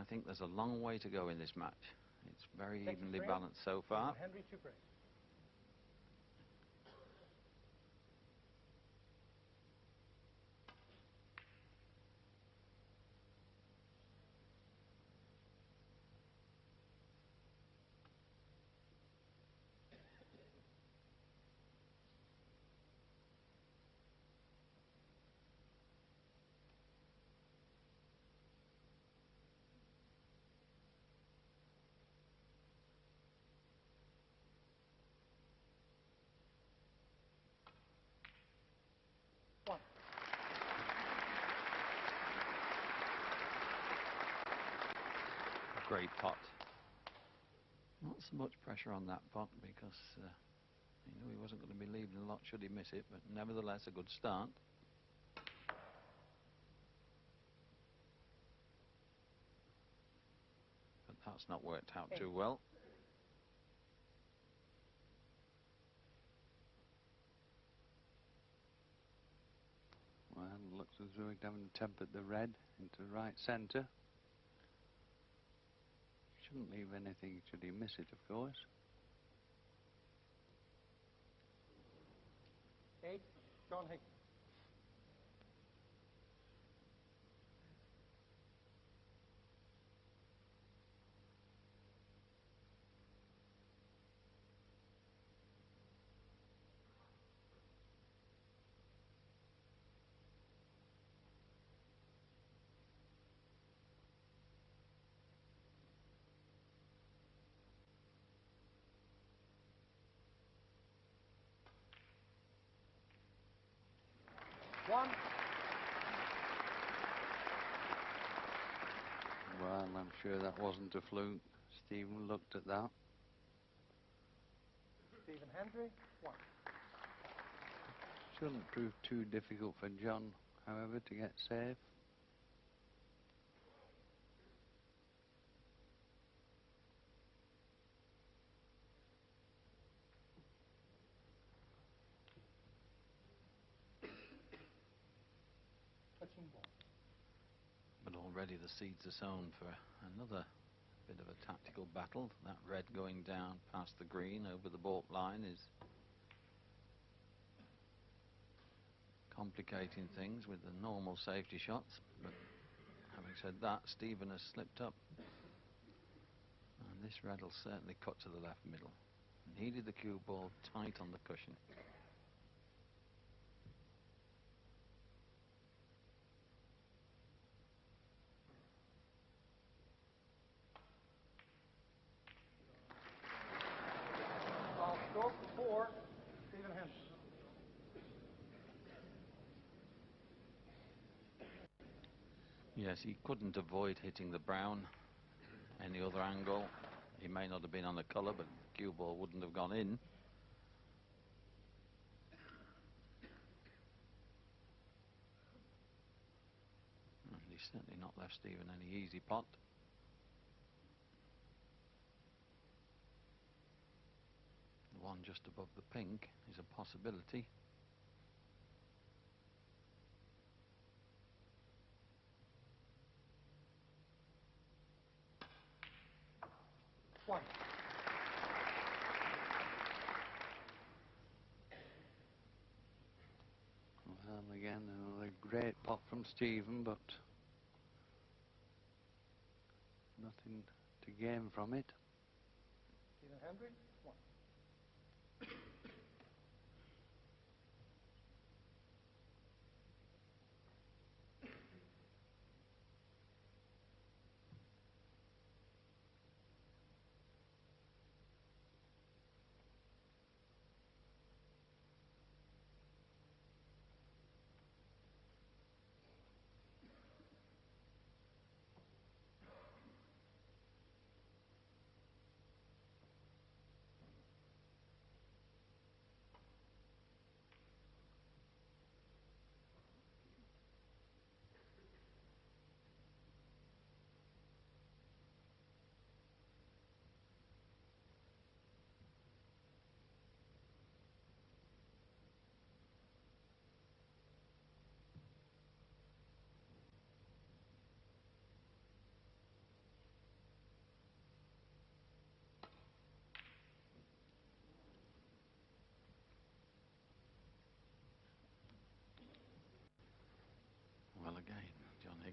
I think there's a long way to go in this match. It's very Next evenly frame, balanced so far. Henry to break. One. Great pot. Not so much pressure on that pot because he knew he wasn't going to be leaving a lot should he miss it, but nevertheless a good start. But that's not worked out too well. Well, looks as though he's having to temper the red into right centre. Shouldn't leave anything should he miss it, of course. 8, John Higgins. One. Well, I'm sure that wasn't a fluke. Stephen looked at that. Stephen Hendry, 1. Shouldn't prove too difficult for John, however, to get safe. Touching ball. But already the seeds are sown for another bit of a tactical battle. That red going down past the green over the baulk line is complicating things with the normal safety shots. But having said that, Stephen has slipped up. And this red will certainly cut to the left middle. Needed the cue ball tight on the cushion. Stroke 4, Stephen Hendry. Yes, he couldn't avoid hitting the brown. Any other angle, he may not have been on the colour, but the cue ball wouldn't have gone in. And he's certainly not left Stephen any easy pot. The one just above the pink is a possibility. One. Well, again, another great pot from Stephen, but nothing to gain from it. Stephen Hendry, 1.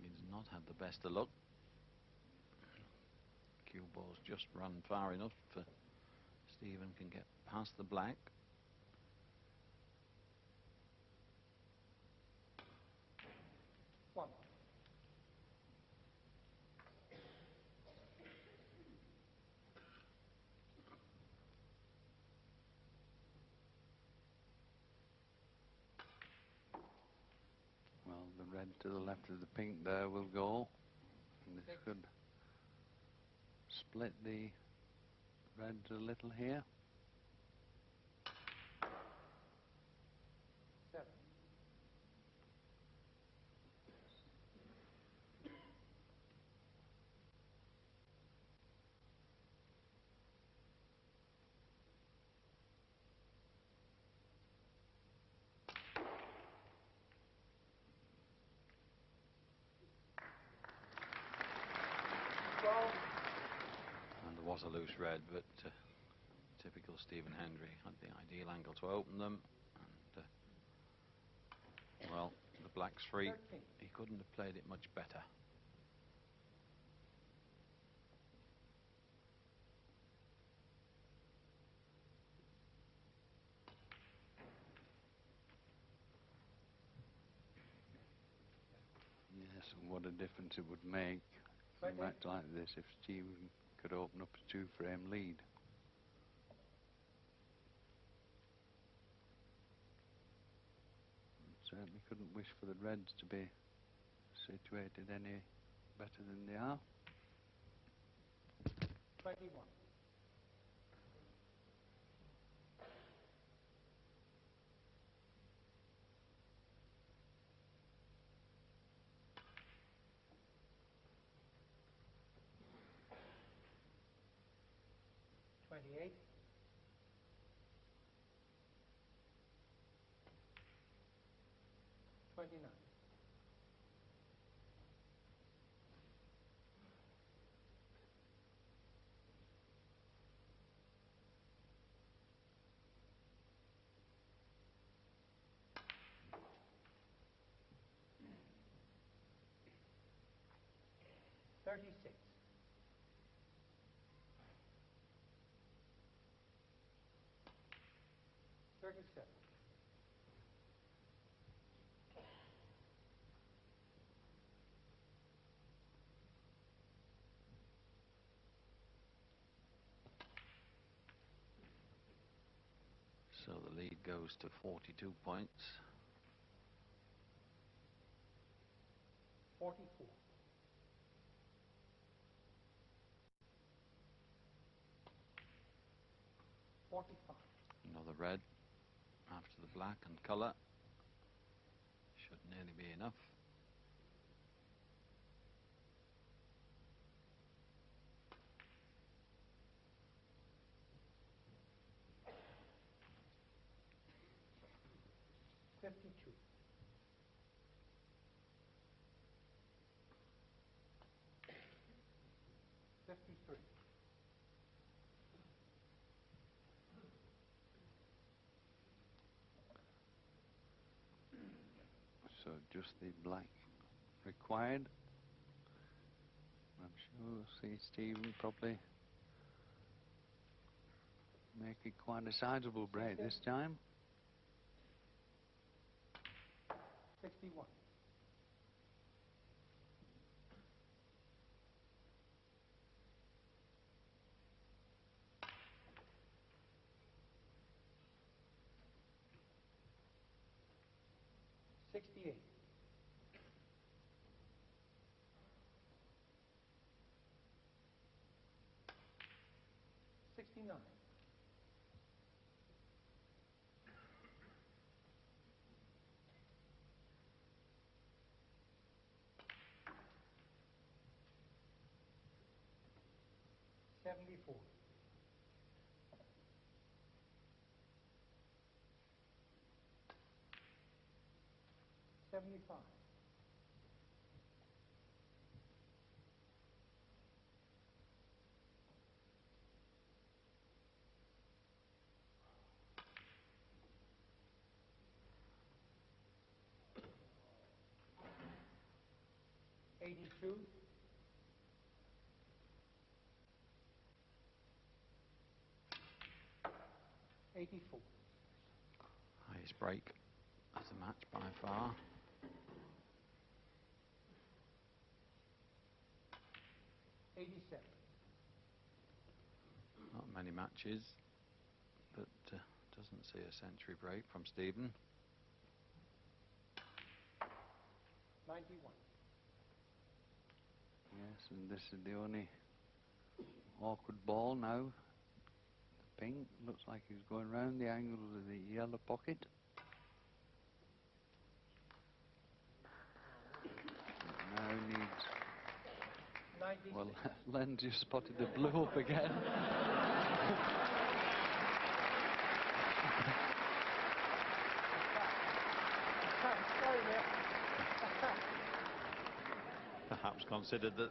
think he's not had the best of luck. Cue ball's just run far enough for Stephen can get past the black. One. Well, the red to the left of the pink there will go. And this could split the red a little here. 7. And there was a loose red, but typical Stephen Hendry had the ideal angle to open them. And well, the black's free. 13. He couldn't have played it much better. Yes, and what a difference it would make in a match like this if Stephen could open up a 2-frame lead. Certainly couldn't wish for the reds to be situated any better than they are. 21. 28. 29. 36. 37. So the lead goes to 42 points. 44. 45. Another red after the black and colour. Should nearly be enough. 52. 53. So just the black required. I'm sure we'll see Stephen probably make it quite a sizable break this time. 61. 68. 69. 74. 75. 76. 82. 84. Highest break of the match by far. 87. Not many matches that doesn't see a century break from Stephen. 91. Yes, and this is the only awkward ball now. The pink looks like he's going round the angle of the yellow pocket. Now he needs... 96. Well, Len just spotted the blue up again. Sorry, mate. Perhaps considered that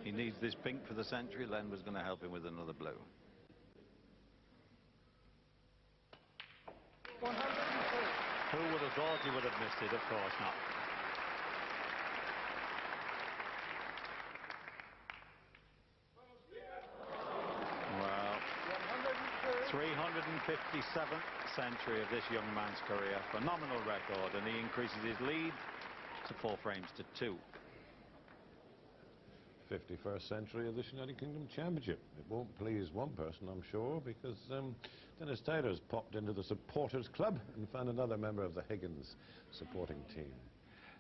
he needs this pink for the century. Len was going to help him with another blue. 102. Who would have thought he would have missed it? Of course not. Well, 357th century of this young man's career. Phenomenal record, and he increases his lead to 4 frames to 2. 51st century of this United Kingdom Championship. It won't please one person, I'm sure, because Dennis Taylor's popped into the supporters club and found another member of the Higgins supporting team.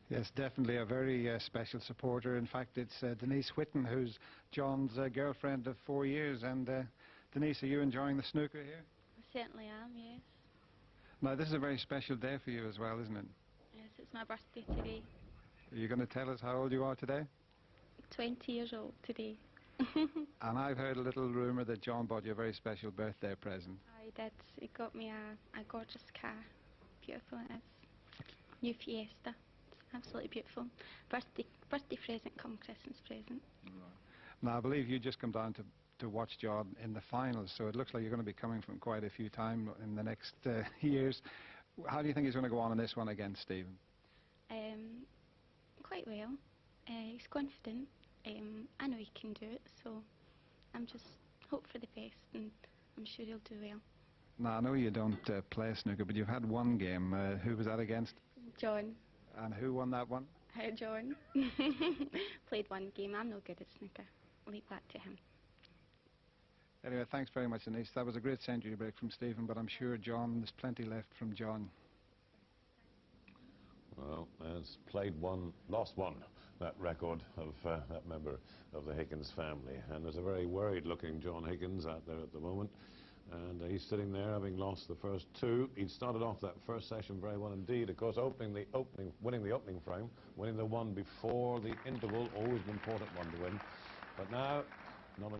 Yes, definitely a very special supporter. In fact, it's Denise Whitten, who's John's girlfriend of 4 years. And Denise, are you enjoying the snooker here? I certainly am, yes. Now, this is a very special day for you as well, isn't it? Yes, it's my birthday today. Are you going to tell us how old you are today? 20 years old today. And I've heard a little rumour that John bought you a very special birthday present. I did. He got me a gorgeous car. Beautiful it is. New Fiesta. It's absolutely beautiful. Birthday present come Christmas present. Now, I believe you just come down to watch John in the finals, so it looks like you're going to be coming from quite a few times in the next years. How do you think he's going to go on in this one against Stephen? Quite well. He's confident. I know he can do it, so I'm just hope for the best, and I'm sure he'll do well. Now, I know you don't play snooker, but you've had one game. Who was that against? John. And who won that one? John. Played one game. I'm no good at snooker. Leave that to him. Anyway, thanks very much, Denise. That was a great century break from Stephen, but I'm sure John, there's plenty left from John. Well, has played one, lost one, that record of that member of the Higgins family. And there's a very worried-looking John Higgins out there at the moment. And he's sitting there having lost the first 2. He'd started off that first session very well indeed. Of course, winning the opening frame, winning the one before the interval, always an important one to win. But now, not